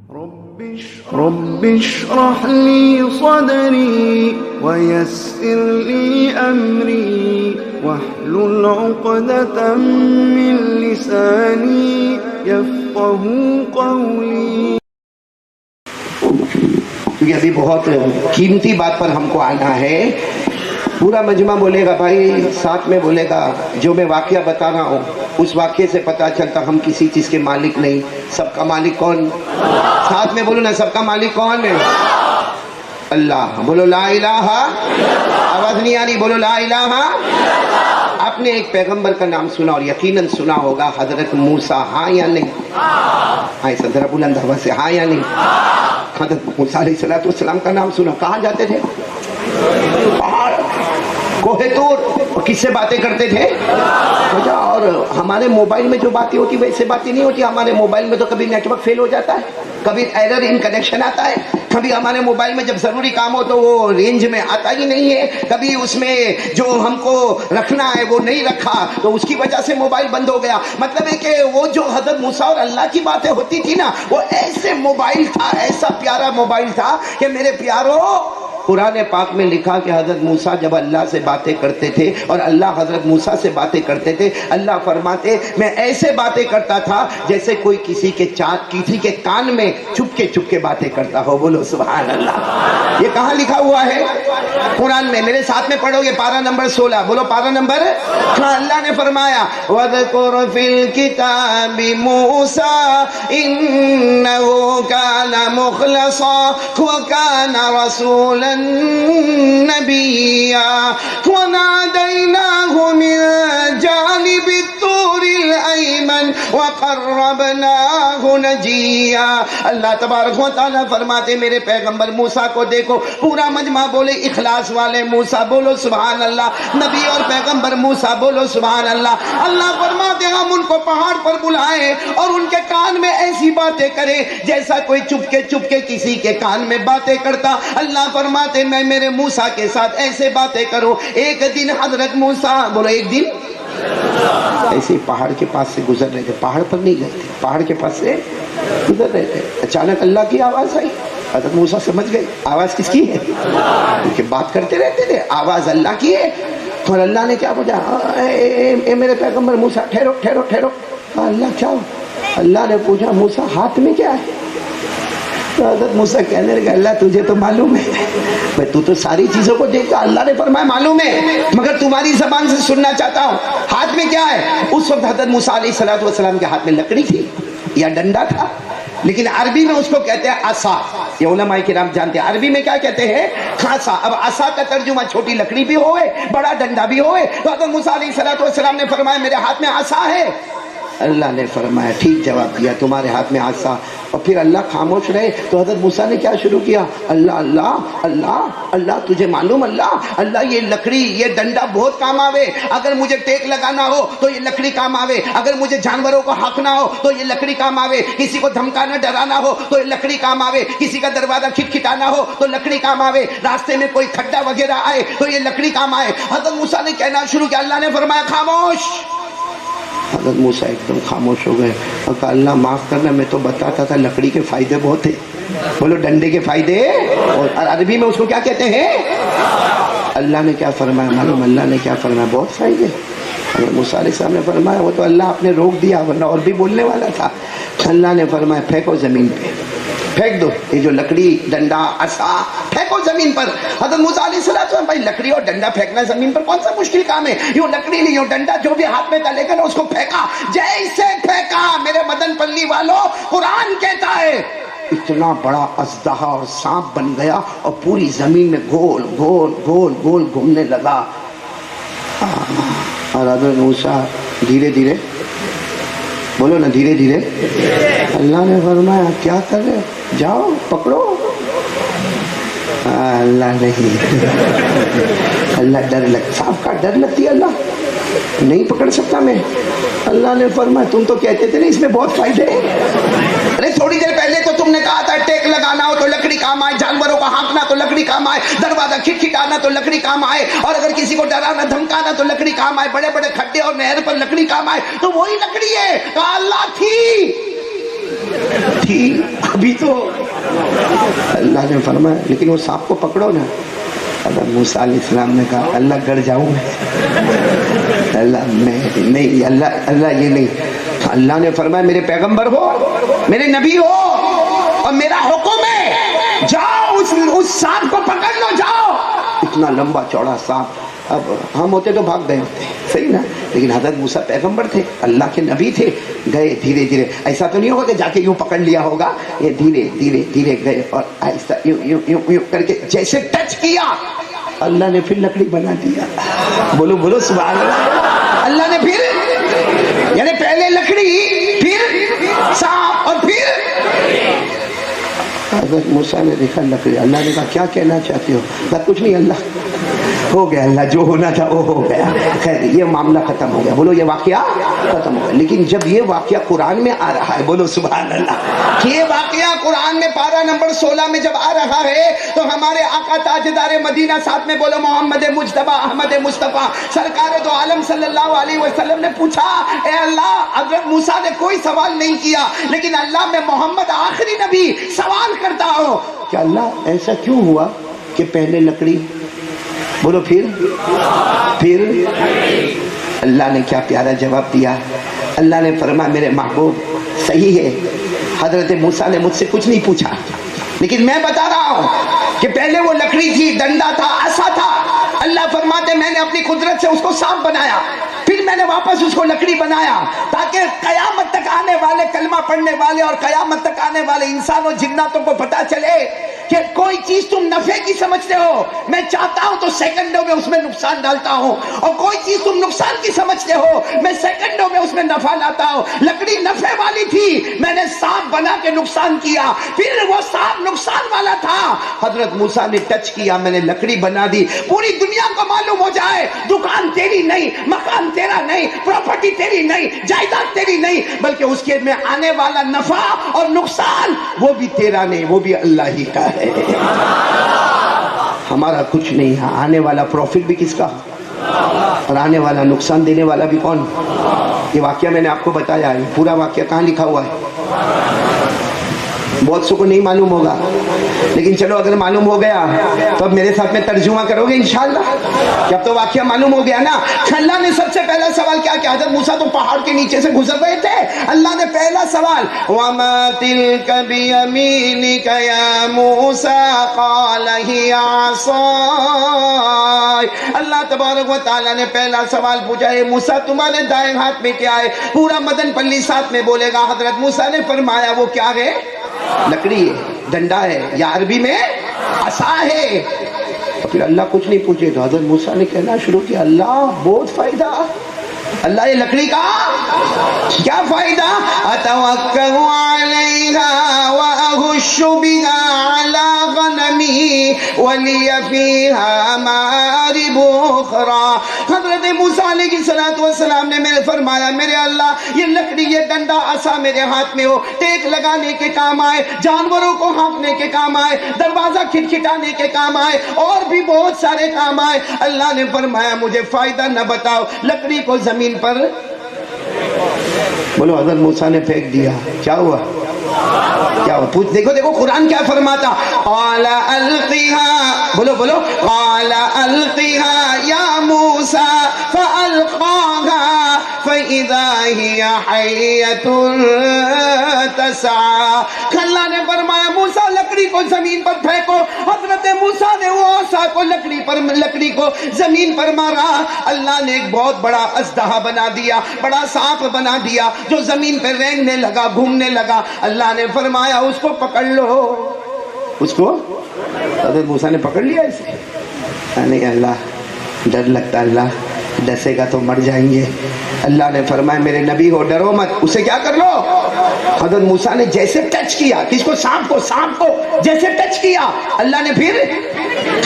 رب اشرح لي صدري ويسر لي أمري واحلل عقدة من لساني يفقهوا قولي. کیونکہ ابھی بہت قیمتی بات پر ہم کو آنا ہے. پورا مجمع بولے گا بھائی، ساتھ میں بولے گا جو میں واقعہ بتا رہا ہوں اس واقعے سے پتہ چلتا ہم کسی چیز کے مالک نہیں. سب کا مالک کون؟ ساتھ میں بولو نا، سب کا مالک کون ہے؟ اللہ. بولو لا الہ. آواز نہیں آ رہی؟ بولو لا الہ. آپ نے ایک پیغمبر کا نام سنا اور یقیناً سنا ہوگا، حضرت موسیٰ. ہاں یا نہیں؟ ہاں ذرا بلند آواز سے ہاں یا نہیں؟ حضرت موسیٰ علیہ السلام کا نام سنا. کہاں جاتے تھے؟ پہاڑ، کوہ طور. اور کس سے باتیں کرتے تھے؟ اور ہمارے موبائل میں جو باتیں ہوتی ویسے باتیں نہیں ہوتی. ہمارے موبائل میں تو کبھی نیٹ ورک فیل ہو جاتا ہے، کبھی ایرر ان کنیکشن آتا ہے، کبھی ہمارے موبائل میں جب ضروری کام ہو تو وہ رینج میں آتا ہی نہیں ہے، کبھی اس میں جو ہم کو رکھنا ہے وہ نہیں رکھا تو اس کی وجہ سے موبائل بند ہو گیا. مطلب ہے کہ وہ جو حضرت موسیٰ اور اللہ کی باتیں ہوتی تھی نا، وہ ایسے موبائل تھا، ایسا پیارا موبائل تھا کہ میرے پیارو، قرآن پاک میں لکھا کہ حضرت موسیٰ جب اللہ سے باتیں کرتے تھے اور اللہ حضرت موسیٰ سے باتیں کرتے تھے، اللہ فرماتے میں ایسے باتیں کرتا تھا جیسے کوئی کسی کے کان میں چپ کے باتیں کرتا ہو. بولو سبحان اللہ. یہ کہاں لکھا ہوا ہے؟ قرآن میں. میرے ساتھ میں پڑھو گے پارہ نمبر 16. بولو پارہ نمبر. ہاں، اللہ نے فرمایا وَاذْكُرْ فِي الْكِتَابِ مُوسَىٰ إِنَّهُ كَانَ مُخْلَصًا وَكَانَ رَسُولًا نبيا وناديناه من جانب الطور الأيمن وقربناه نجيا. اللہ تبارک و تعالیٰ فرماتے میرے پیغمبر موسیٰ کو دیکھو. پورا مجمع بولے اخلاص والے موسیٰ. بولو سبحان اللہ. نبی اور پیغمبر موسیٰ. بولو سبحان اللہ. اللہ فرماتے ہم ان کو پہاڑ پر بلائیں اور ان کے کان میں ایسی باتیں کریں جیسا کوئی چپ کے کسی کے کان میں باتیں کرتا. اللہ فرماتے میں میرے موسیٰ کے ساتھ ایسے باتیں کروں. ایک دن حضرت موسیٰ، بولو ایک دن، ایسے پہاڑ کے پاس سے گزر رہے تھے. پہاڑ پر نہیں گئے تھے، پہاڑ کے پاس سے گزر رہے تھے. اچانک اللہ کی آواز آئی. حضرت موسیٰ سمجھ گئے آواز کس کی ہے، کیونکہ بات کرتے رہتے تھے. آواز اللہ کی ہے. تو اللہ نے کیا پوچھا؟ اے میرے پیغمبر موسیٰ ٹھہرو ٹھہرو ٹھہرو. اللہ کیا ہو؟ اللہ نے پوچھا موسیٰ ہاتھ میں کیا ہے؟ تو حضرت موسیٰ کہنے لگا اللہ تجھے تو معلوم ہے، میں تو ساری چیزوں کو دیکھتا. اللہ نے فرمایا معلوم ہے مگر تمہاری زبان سے سننا چاہتا ہوں، ہاتھ میں کیا ہے؟ اس وقت حضرت موسیٰ علیہ السلام کے ہاتھ میں لکڑی تھی یا ڈنڈا تھا، لیکن عربی میں اس کو کہتے ہیں عصا. یہ علماء کرام جانتے ہیں عربی میں کیا کہتے ہیں؟ عصا. اب عصا کا ترجمہ چھوٹی لکڑی بھی ہوئے، بڑا ڈنڈا بھی ہوئے. تو حضرت موسیٰ علیہ السلام نے فرمایا میرے ہاتھ میں عصا ہے. اللہ نے فرمایا ٹھیک جواب دیا، تمہارے ہاتھ میں عصا. اور پھر اللہ خاموش رہے تو حضرت موسیٰ نے کیا شروع کیا؟ اللہ اللہ اللہ اللہ تجھے معلوم اللہ یہ لکڑی یہ ڈنڈا بہت کام آوے. اگر مجھے ٹیک لگانا ہو تو یہ لکڑی کام آوے، اگر مجھے جانوروں کو ہانکنا ہو تو یہ لکڑی کام آوے، کسی کو دھمکانا ڈرانا ہو تو یہ لکڑی کام آوے، کسی کا دروازہ کھٹکھٹانا ہو تو لکڑی کام آوے، راستے میں کوئی کھڈا وغیرہ آئے تو یہ لکڑی کام آئے. حضرت موسیٰ نے کہنا شروع کیا. اللہ نے فرمایا خاموش. حضرت موسیٰ ایک دم خاموش ہو گئے اور کہا اللہ معاف کرنا، میں تو بتاتا تھا لکڑی کے فائدے بہت ہیں. بولو ڈنڈے کے فائدے. اور عربی میں اس کو کیا کہتے ہیں؟ اللہ نے کیا فرمایا معلوم؟ اللہ نے کیا فرمایا؟ بہت فائدے. حضرت موسیٰ علیہ السلام نے فرمایا وہ تو اللہ آپ نے روک دیا ورنہ اور بھی بولنے والا تھا. اللہ نے فرمایا پھینکو زمین پہ، پھینک دو یہ جو لکڑی ڈنڈا عصا، پھینکو زمین پر. حضرت موسیٰ علیہ السلام بھائی لکڑی اور ڈنڈا پھینکنا زمین پر کون سا مشکل کام ہے؟ یہ لکڑی نہیں یہ ڈنڈا جو بھی ہاتھ میں تلے گا نا اس کو پھینکا. جیسے پھینکا میرے مدن پلی والوں، قرآن کہتا ہے اتنا بڑا اژدہا اور سانپ بن گیا اور پوری زمین میں گول گول گول گول گھومنے لگا. اور حضرت موسیٰ دھیرے دھیرے، بولو نا دھیرے دھیرے. اللہ نے فرمایا کیا کر رہے؟ جاؤ پکڑو. اللہ نہیں، اللہ ڈر لگ، سانپ کا ڈر لگتی ہے، اللہ نہیں پکڑ سکتا میں. اللہ نے فرمایا تم تو کہتے تھے نا اس میں بہت فائدے ہیں. ارے تھوڑی دیر پہلے تو تم نے کہا تھا ٹیک لگانا ہو تو لکڑی کام آئے، جانوروں کو ہانکنا تو لکڑی کام آئے، دروازہ کھٹکھٹانا تو لکڑی کام آئے، اور اگر کسی کو ڈرانا دھمکانا تو لکڑی کام آئے، بڑے بڑے کھڈے اور نہر پر لکڑی کام آئے. تو وہی لکڑی ہے. کہا اللہ تھی تھی ابھی تو اللہ نے فرمایا لیکن وہ سانپ کو پکڑو نا. حضرت موسیٰ علیہ السلام نے کہا اللہ گڑ جاؤں میں, اللہ میں نہیں, اللہ یہ نہیں. اللہ نے فرمایا میرے پیغمبر ہو, میرے نبی ہو, اور میرا حکم ہے جاؤ اس سانپ کو پکڑ لو, جاؤ. اتنا لمبا چوڑا سانپ, اب ہم ہوتے تو بھاگ گئے ہوتے, صحیح نا, لیکن حضرت موسیٰ پیغمبر تھے, اللہ کے نبی تھے, گئے دھیرے دھیرے. ایسا تو نہیں ہوگا کہ جا کے یوں پکڑ لیا ہوگا, یہ دھیرے دھیرے دھیرے گئے اور آہستہ یوں یوں یوں یوں کر کے جیسے ٹچ کیا اللہ نے پھر لکڑی بنا دیا. بولو بولو سبحان اللہ. اللہ نے پھر, یعنی پہلے لکڑی, پھر سانپ, اور پھر حضرت موسیٰ نے دیکھا لکڑی. اللہ نے کہا کیا کہنا چاہتے ہو؟ کہا کچھ نہیں اللہ, ہو گیا, اللہ جو ہونا تھا وہ ہو گیا. خیر یہ معاملہ ختم ہو گیا. بولو یہ واقعہ ختم ہو گیا. لیکن جب یہ واقعہ قرآن میں آ رہا ہے, بولو سبحان اللہ, یہ واقعہ قرآن میں پارہ نمبر 16 میں جب آ رہا ہے تو ہمارے آقا تاجدار مدینہ, ساتھ میں بولو محمد مجتبیٰ احمد مصطفیٰ سرکار دو عالم صلی اللہ علیہ وسلم نے پوچھا اے اللہ, حضرت موسیٰ نے کوئی سوال نہیں کیا, لیکن اللہ میں محمد آخری نبی سوال کرتا ہوں کہ اللہ ایسا کیوں ہوا کہ پہلے لکڑی, بولو پھر اللہ نے کیا پیارا جواب دیا. اللہ نے فرمایا میرے محبوب صحیح ہے, حضرت موسیٰ نے مجھ سے کچھ نہیں پوچھا, لیکن میں بتا رہا ہوں کہ پہلے وہ لکڑی تھی, ڈنڈا تھا, عصا تھا. اللہ فرماتے میں نے اپنی قدرت سے اس کو سانپ بنایا, پھر میں نے واپس اس کو لکڑی بنایا تاکہ قیامت تک آنے والے کلمہ پڑھنے والے اور قیامت تک آنے والے انسانوں جناتوں کو پتا چلے کہ کوئی چیز تم نفع کی سمجھتے ہو, میں چاہتا ہوں تو سیکنڈوں میں اس میں نقصان ڈالتا ہوں, اور کوئی چیز تم نقصان کی سمجھتے ہو میں سیکنڈوں میں اس میں نفع لاتا ہوں. لکڑی نفع والی تھی, میں نے سانپ بنا کے نقصان کیا, پھر وہ سانپ نقصان والا تھا, حضرت موسیٰ نے ٹچ کیا, میں نے لکڑی بنا دی. پوری دنیا کو معلوم ہو جائے دکان تیری نہیں, مکان تیرا نہیں, پراپرٹی تیری نہیں, جائیداد تیری نہیں, بلکہ اس کے میں آنے والا نفع اور نقصان وہ بھی تیرا نہیں, وہ بھی اللہ ہی کا ہے. ہمارا کچھ نہیں ہے. آنے والا پروفٹ بھی کس کا, اور آنے والا نقصان دینے والا بھی کون. یہ واقعہ میں نے آپ کو بتایا ہے, پورا واقعہ کہاں لکھا ہوا ہے, بہت سو کو نہیں معلوم ہوگا, لیکن چلو اگر معلوم ہو گیا تو اب میرے ساتھ میں ترجمہ کرو گے انشاءاللہ, کہ اب تو واقعہ معلوم ہو گیا نا. اللہ نے سب سے پہلا سوال کیا کیا, حضرت موسیٰ تو پہاڑ کے نیچے سے گزر رہے تھے, اللہ نے پہلا سوال وَمَا تِلْكَ بِيَمِينِكَ يَا مُوسَىٰ قَالَ هِيَ عَصَايَ. اللہ تبارک و تعالیٰ نے پہلا سوال پوچھا, اے موسیٰ تمہارے دائیں ہاتھ میں کیا ہے؟ پورا مدن پلی ساتھ میں بولے گا. حضرت موسیٰ نے فرمایا وہ کیا ہے, لکڑی ہے, ڈنڈا ہے, یا عربی میں عصا ہے. تو پھر اللہ کچھ نہیں پوچھے تو حضرت موسیٰ نے کہنا شروع کیا اللہ بہت فائدہ, اللہ یہ لکڑی کا کیا فائدہ, اتوکل علیہا واہش بہا علی غنمی ولی فیہا مآرب اخری. حضرت موسیٰ علیہ السلام نے میرے فرمایا میرے اللہ یہ لکڑی, یہ ڈنڈا, عصا میرے ہاتھ میں ہو, ٹیک لگانے کے کام آئے, جانوروں کو ہانکنے کے کام آئے, دروازہ کھٹکھٹانے کے کام آئے, اور بھی بہت سارے کام آئے. اللہ نے فرمایا مجھے فائدہ نہ بتاؤ, لکڑی کو زمین پر, بولو حضرت موسیٰ نے پھینک دیا, کیا ہوا, کیا ہوا, پوچھ دیکھو دیکھو قرآن کیا فرماتا, قال القیہا, بولو بولو, قال القیہا یا موسیٰ فالقاها فَإِذَا هِيَ حَيَّةٌ تَسْعَىٰ. اللہ نے فرمایا موسیٰ لکڑی کو زمین پر پھینکو. حضرت موسیٰ نے وہ عصا کو لکڑی کو زمین پر مارا. اللہ نے ایک بہت بڑا اژدہا بنا دیا, بڑا سانپ بنا دیا جو زمین پہ رینگنے لگا, گھومنے لگا. اللہ نے فرمایا اس کو پکڑ لو, اس کو. حضرت موسیٰ نے پکڑ لیا اسے, نہیں اللہ ڈر لگتا, اللہ ڈسے گا تو مر جائیں گے. اللہ نے فرمایا میرے نبی ہو ڈرو مت, اسے کیا کر لو. حضرت موسیٰ نے جیسے ٹچ کیا, کس کو, سانپ کو جیسے ٹچ کیا, اللہ نے پھر,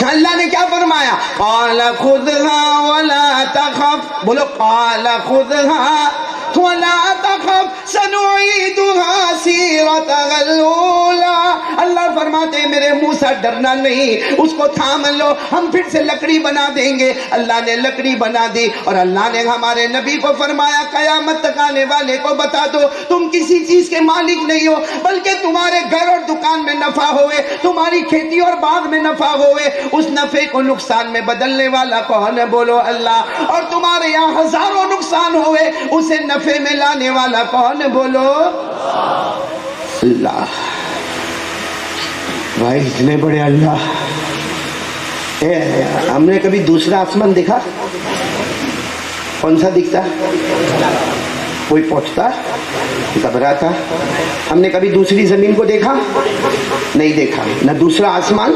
اللہ نے کیا فرمایا, قال خذها ولا تخف, بولو قال خذها ولا تخف سنعيدها سيرتها الأولى. اللہ فرمایا فرماتے میرے موسیٰ ڈرنا نہیں، اس کو تھام لو، ہم پھر سے لکڑی بنا دیں گے۔ اللہ نے لکڑی بنا دی اور اللہ نے ہمارے نبی کو فرمایا قیامت تک آنے والے کو بتا دو تم کسی چیز کے مالک نہیں ہو، بلکہ تمہارے گھر اور دکان میں نفع ہوئے، تمہاری کھیتی اور باغ میں نفع ہوئے، اس نفع کو نقصان میں بدلنے والا کون ہے؟ بولو اللہ۔ اور تمہارے یہاں ہزاروں نقصان ہوئے، اسے نفع میں لانے والا کون ہے؟ بولو اللہ۔ بھائی اتنے بڑے اللہ، ہم نے کبھی دوسرا آسمان دیکھا؟ کون سا دکھتا؟ کوئی پہنچتا گھبراتا؟ ہم نے کبھی دوسری زمین کو دیکھا؟ نہیں دیکھا، نہ دوسرا آسمان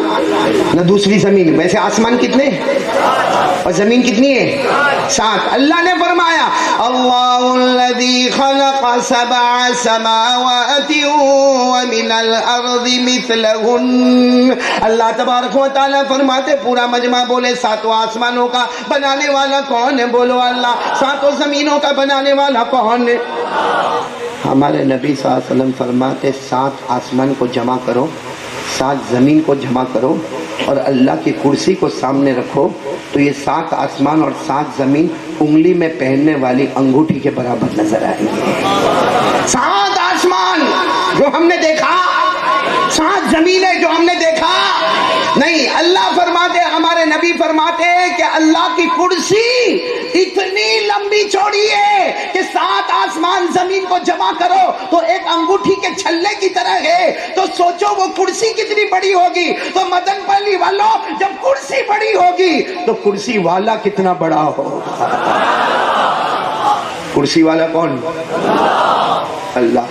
نہ دوسری زمین۔ ویسے آسمان کتنے اور زمین کتنی ہے؟ 7۔ اللہ نے فرمایا اللہ الذی خلق 7 سماوات ومن الارض مثلہن۔ اللہ تبارک و تعالیٰ فرماتے پورا مجمع بولے 7 آسمانوں کا بنانے والا کون ہے؟ بولو اللہ۔ 7 زمینوں کا بنانے والا کون ہے؟ ہمارے نبی صلی اللہ علیہ وسلم فرماتے 7 آسمان کو جمع کرو، 7 زمین کو جمع کرو اور اللہ کی کرسی کو سامنے رکھو تو یہ 7 آسمان اور 7 زمین انگلی میں پہننے والی انگوٹھی کے برابر نظر آئیں گے۔ 7 آسمان جو ہم نے دیکھا، 7 زمینیں جو ہم نے دیکھا نہیں۔ اللہ فرماتے، ہمارے نبی فرماتے کہ اللہ کی کرسی اتنی لمبی چوڑی ہے کہ 7 آسمان زمین کو جمع کرو تو ایک انگوٹھی کے چھلے کی طرح ہے، تو سوچو وہ کرسی کتنی بڑی ہوگی۔ تو مدن پلی والوں جب کرسی بڑی ہوگی تو کرسی والا کتنا بڑا ہوگا؟ کرسی والا کون؟ اللہ۔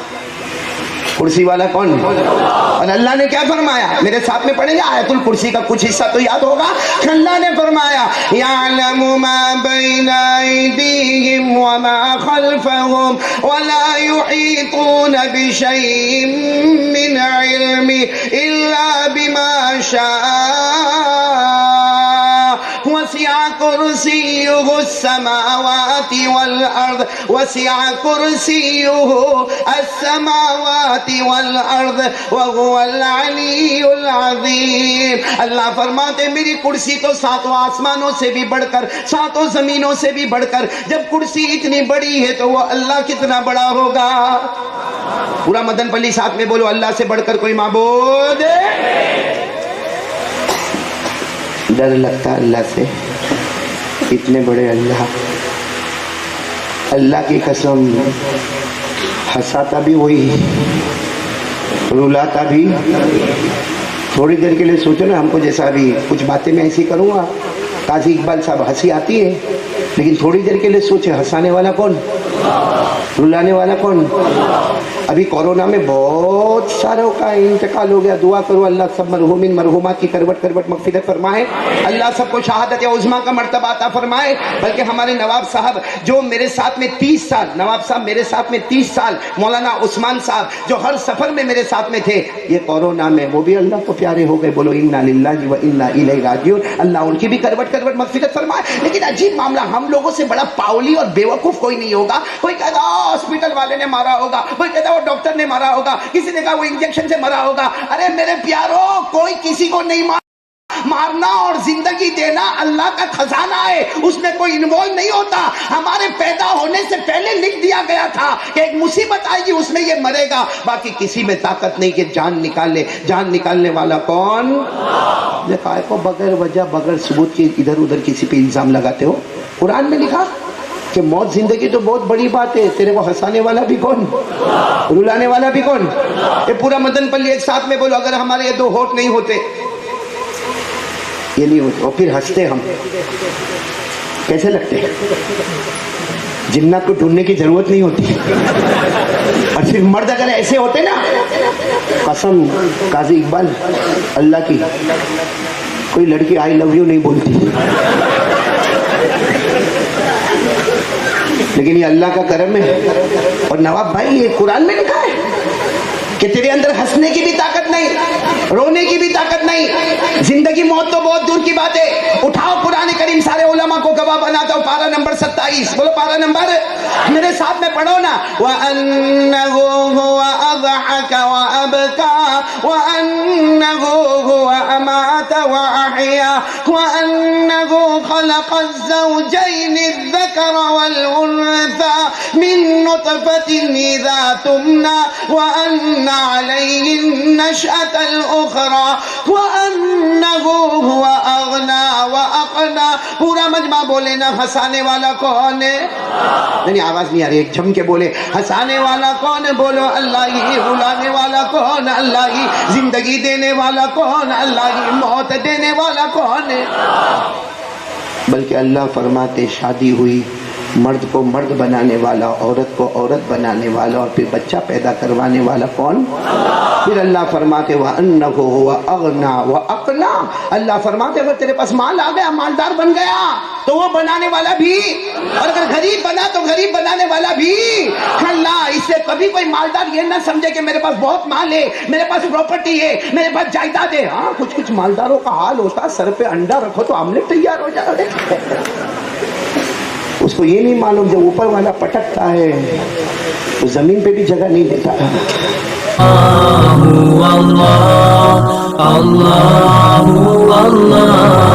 کرسی والا کون؟ اور اللہ نے کیا فرمایا؟ میرے ساتھ میں پڑھیں گے آیت الکرسی کا کچھ حصہ تو یاد ہوگا۔ اللہ نے فرمایا یعلم ما بین ایدیہم وما خلفہم ولا یحیطون بشیء من علمہ الا بما شاء وسع کرسیہ السماوات والارض وسع کرسیہ السماوات والارض وهو العلی العظیم۔ اللہ فرماتے میری کرسی تو 7 آسمانوں سے بھی بڑھ کر، 7 زمینوں سے بھی بڑھ کر، جب کرسی اتنی بڑی ہے تو وہ اللہ کتنا بڑا ہوگا؟ پورا مدن پلی ساتھ میں بولو اللہ سے بڑھ کر کوئی معبود ہے؟ ڈر لگتا اللہ سے، اتنے بڑے اللہ۔ اللہ کی قسم ہنساتا بھی وہی، رلاتا بھی۔ تھوڑی دیر کے لیے سوچو نا، ہم کو جیسا ابھی کچھ باتیں میں ایسی کروں گا، قاضی اقبال صاحب ہنسی آتی ہے، لیکن تھوڑی دیر کے لیے سوچے ہنسانے والا کون، رلانے والا کون؟ ابھی کورونا میں بہت ساروں کا انتقال ہو گیا، دعا کرو اللہ سب مرحومین مرحومات کی کروٹ کروٹ مغفرت فرمائے، اللہ سب کو شہادت عظمیٰ کا مرتبہ عطا فرمائے۔ بلکہ ہمارے نواب صاحب جو میرے ساتھ میں 30 سال، نواب صاحب میرے ساتھ میں 30 سال، مولانا عثمان صاحب جو ہر سفر میں میرے ساتھ میں تھے، یہ کورونا میں وہ بھی اللہ کو پیارے ہو گئے۔ بولو انا للہ و انا الیہ راجعون۔ اللہ ان کی بھی کروٹ کروٹ مغفرت فرمائے۔ لیکن عجیب معاملہ، ہم لوگوں سے بڑا پاولی اور بیوقوف کوئی نہیں ہوگا۔ کوئی کہتا ہاسپٹل والے نے مارا ہوگا، کوئی کہتا وہ ڈاکٹر نے مارا ہوگا، کسی نے کہا وہ انجیکشن سے مرا ہوگا۔ ارے میرے پیارو، کوئی کسی کو نہیں مارنا اور زندگی دینا اللہ کا خزانہ ہے، اس میں کوئی انوالو نہیں ہوتا۔ ہمارے پیدا ہونے سے پہلے لکھ دیا گیا تھا کہ ایک مصیبت آئے گی، اس میں یہ مرے گا۔ باقی کسی میں طاقت نہیں کہ جان نکالے۔ جان نکالنے والا کون؟ دیکھا کو بغیر وجہ بغیر ثبوت کے ادھر ادھر کسی پہ الزام لگاتے ہو۔ قرآن میں لکھا کہ موت زندگی تو بہت بڑی بات ہے، تیرے کو ہنسانے والا بھی کون، رلانے والا بھی کون؟ یہ پورا مدن پلی ایک ساتھ میں بولو، اگر ہمارے یہ 2 ہونٹ نہیں ہوتے، یہ نہیں ہوتے، اور پھر ہنستے ہم کیسے لگتے؟ جنات کو ڈھونڈنے کی ضرورت نہیں ہوتی۔ اور صرف مرد اگر ایسے ہوتے نا، قسم قاضی اقبال اللہ کی، کوئی لڑکی آئی لو یو نہیں بولتی۔ لیکن یہ اللہ کا کرم ہے۔ اور نواب بھائی یہ قرآن میں لکھا ہے کہ تیرے اندر ہنسنے کی بھی طاقت نہیں، رونے کی بھی طاقت نہیں، زندگی موت تو بہت دور کی بات ہے. اٹھاؤ قرآن کریم سارے علماء کو گواہ بناتا ہوں. پارہ نمبر 27. بولو پارہ نمبر, میرے ساتھ میں پڑھو نا. وَأَنَّهُ هُوَ أَضْحَكَ وَأَبْكَى وَأَنَّهُ هُوَ أَمَاتَ وَأَحْيَا وَأَنَّهُ خَلَقَ الزَّوْجَيْنِ الذَّكَرَ وَالْأُنثَى مِن نُطْفَةٍ إِذَا تُمْنَى وَأَنَّ عَلَيْهِ النَّشْأَةَ الْأُخْرَى وَأَنَّهُ هُوَ أَغْنَى وَأَقْنَى. پورا مجمع بولے نا ہنسانے والا کون ہے؟ نہیں آواز نہیں آ رہی, ایک جم کے بولے. ہنسانے والا کون ہے؟ بولو اللہ ہی. رلانے والا کون؟ اللہ ہی. زندگی دینے والا کون؟ اللہ ہی. موت دینے والا کون ہے؟ بلکہ اللہ فرماتے شادی ہوئی, مرد کو مرد بنانے والا, عورت کو عورت بنانے والا, اور پھر بچہ پیدا کروانے والا کون؟ پھر اللہ فرماتے وَأَنَّهُ هُوَ أَغْنَى وَأَقْنَى. اللہ فرماتے اگر تیرے پاس مال آ گیا, مالدار بن گیا, تو وہ بنانے والا بھی, اور اگر غریب بنا تو غریب بنانے والا بھی. اللہ اس سے کبھی کوئی مالدار یہ نہ سمجھے کہ میرے پاس بہت مال ہے, میرے پاس پراپرٹی ہے, میرے پاس جائیداد ہے. ہاں کچھ مالداروں کا حال ہوتا سر پہ انڈا رکھو تو آملیٹ تیار ہو جائے. اس کو یہ نہیں معلوم جب اوپر والا پٹکتا ہے تو زمین پہ بھی جگہ نہیں دیتا. اللہ اللہ اللہ